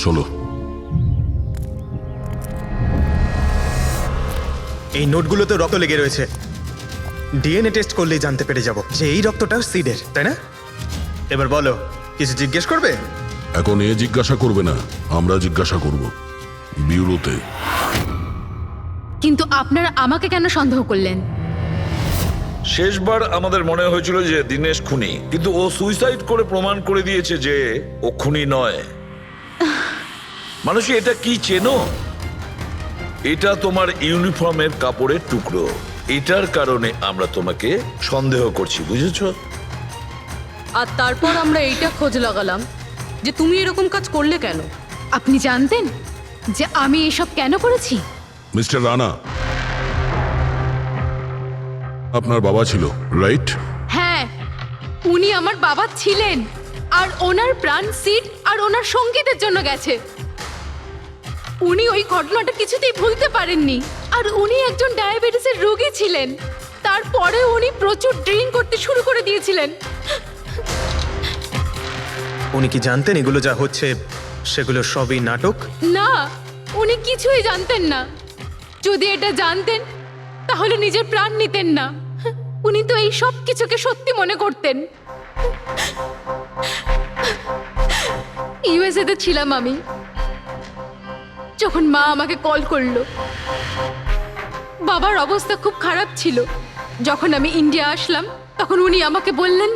চলো। এই নোটগুলোতে রক্ত লেগে রয়েছে। ডিএনএ টেস্ট করলেই জানতে পেরে যাব যে এই রক্তটা সিডের, তাই না? এবার বলো, কিছু জিজ্ঞেস করবে? এখন এ জিজ্ঞাসা করবে না, আমরা জিজ্ঞাসা করব বিউরোতে। কিন্তু আপনারা আমাকে কেন সন্দেহ করলেন? শেষবার আমাদের মনে হয়েছিল যে দিনেশ খুনি, কিন্তু ও সুইসাইড করে প্রমাণ করে দিয়েছে যে ও খুনি নয়। মানুষ, এটা কি চেনো? এটা তোমার ইউনিফর্মের কাপড়ের টুকরো। এটার কারণে আমরা তোমাকে সন্দেহ করছি, বুঝেছো? আর তারপর আমরা এইটা খোঁজ লাগালাম যে তুমি এরকম কাজ করলে কেন। আপনি জানতেন যে আমি এসব কেন করেছি? মিস্টার রানা, আপনার বাবা ছিল, রাইট? হ্যাঁ, উনি আমার বাবা ছিলেন, আর ওনার প্রাণ সিড আর ওনার সঙ্গীতের জন্য গেছে। উনি ওই ঘটনাটা কিছুতেই ভুলতে পারেননি, আর উনি একজন ডায়াবেটিসের রোগী ছিলেন। তারপরে উনি প্রচুর ড্রিঙ্ক করতে শুরু করে দিয়েছিলেন। উনি কি জানতেন এগুলো যা হচ্ছে সেগুলো সবই নাটক? না, উনি কিছুই জানতেন না। যদি এটা জানতেন তাহলে নিজের প্রাণ নিতেন না। উনি তো এই সব কিছুকে সত্যি মনে করতেন। ইউএসএতে ছিলাম আমি, যখন মা আমাকে কল করলো। বাবার অবস্থা খুব খারাপ ছিল। যখন আমি ইন্ডিয়া আসলাম তখন উনি আমাকে বললেন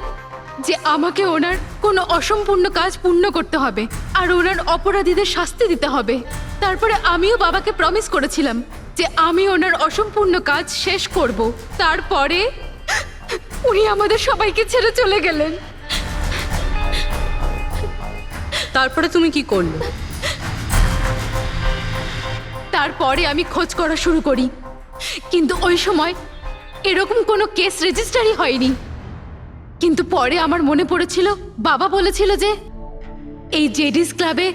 যে আমাকে ওনার কোনো অসম্পূর্ণ কাজ পূর্ণ করতে হবে আর ওনার অপরাধীদের শাস্তি দিতে হবে। তারপরে আমিও বাবাকে প্রমিস করেছিলাম যে আমি ওনার অসম্পূর্ণ কাজ শেষ করব। তারপরে উনি আমাদের সবাইকে ছেড়ে চলে গেলেন। তারপরে তুমি কি করলে? তারপরে আমি খোঁজ করা শুরু করি, কিন্তু ওই সময় এরকম কোনো কেস রেজিস্টারই হয়নি। কিন্তু পরে আমার মনে পড়েছিল বাবা বলেছিল যে এই জেডিস ক্লাবে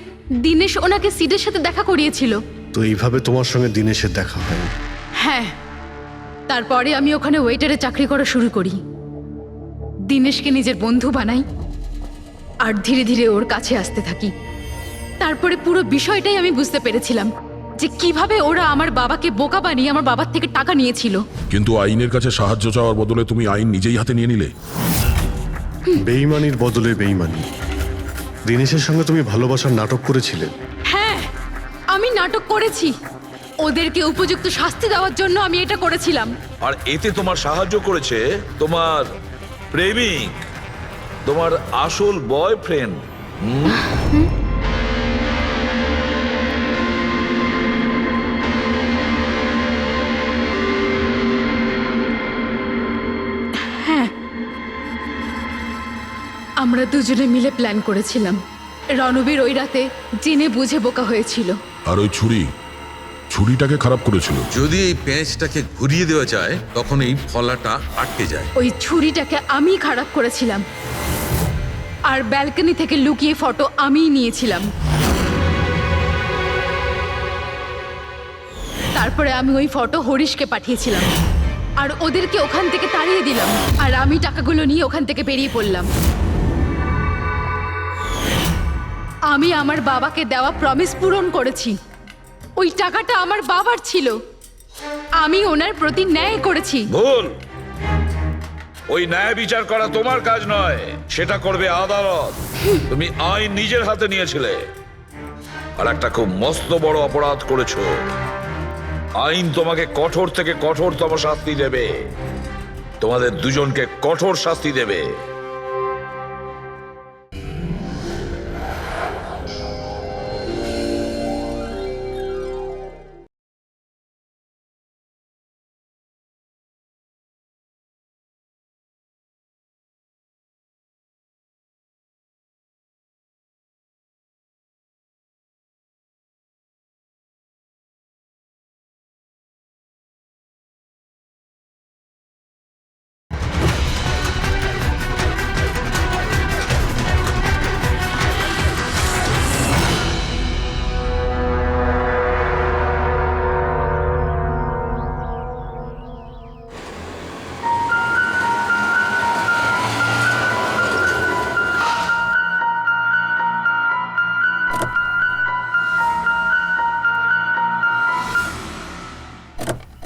দিনেশ ওনাকে সিডের সাথে দেখা করিয়েছিল। তো এইভাবে তোমার সঙ্গে দিনেশের দেখা হয়? হ্যাঁ, তারপরে আমি ওখানে ওয়েটারে চাকরি করা শুরু করি। দিনেশকে নিজের বন্ধু বানাই আর ধীরে ধীরে ওর কাছে আসতে থাকি। তারপরে পুরো বিষয়টাই আমি বুঝতে পেরেছিলাম যে কিভাবে ওরা আমার বাবাকে বোকা বানিয়ে আমার বাবার থেকে টাকা নিয়েছিল। কিন্তু আইনের কাছে সাহায্য চাওয়ার বদলে তুমি আইন নিজেই হাতে নিয়ে নিলে। বেইমানির বদলে বেইমানি। দিনেশের সঙ্গে তুমি ভালোবাসার নাটক করেছিলে। হ্যাঁ, আমি নাটক করেছি। ওদেরকে উপযুক্ত শাস্তি দেওয়ার জন্য আমি এটা করেছিলাম। আর এতে তোমার সাহায্য করেছে তোমার প্রেমিক, তোমার আসল বয়ফ্রেন্ড। আমরা দুজনে মিলে প্ল্যান করেছিলাম। রণবীর ওই রাতে জেনে বুঝে বোকা হয়েছিল। আর ওই ছুরিটাকে খারাপ করেছিল। যদি এই পেঁচটাকে ঘুরিয়ে দেওয়া যায় তখন এই ফলাটা আটকে যায়। ওই ছুরিটাকে আমি খারাপ করেছিলাম আর ব্যালকনি থেকে লুকিয়ে ফটো আমিই নিয়েছিলাম। তারপরে আমি ওই ফটো হরিশকে পাঠিয়েছিলাম আর ওদেরকে ওখান থেকে তাড়িয়ে দিলাম। আর আমি টাকাগুলো নিয়ে ওখান থেকে বেরিয়ে পড়লাম। আমি আমার বাবাকে দেওয়া প্রমিস পূরণ করেছি। ওই টাকাটা আমার বাবার ছিল, আমি ওনার প্রতি ন্যায় করেছি। ভুল। ওই ন্যায় বিচার করা তোমার কাজ নয়, সেটা করবে আদালত। তুমি আইন নিজের হাতে নিয়েছিলে আর একটা খুব মস্ত বড় অপরাধ করেছো। আইন তোমাকে কঠোর থেকে কঠোরতম শাস্তি দেবে। তোমাদের দুজনকে কঠোর শাস্তি দেবে।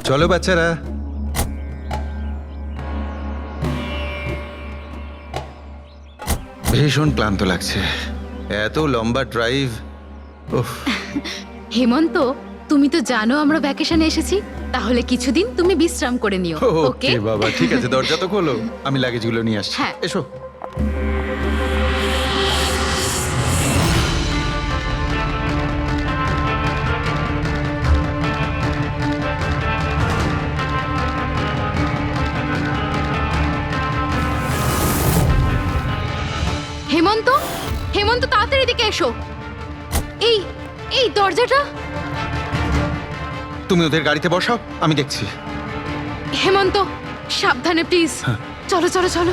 চলো বাচ্চারা, ভীষণ ক্লান্ত লাগছে, এত লম্বা ড্রাইভ। উফ। হেমন্ত, তুমি তো জানো আমরা ভ্যাকেশনে এসেছি, তাহলে কিছুদিন তুমি বিশ্রাম করে নিও। ওকে ওকে বাবা, ঠিক আছে, দরজা তো খোলো, আমি লাগেজগুলো নিয়ে আসছি। হ্যাঁ। এসো। হেমন্ত, হেমন্ত তাড়াতাড়ি এদিকে এসো। এই এই দরজাটা। তুমি ওদের গাড়িতে বসাও, আমি দেখছি। হেমন্ত সাবধানে প্লিজ। চলো চলো চলো।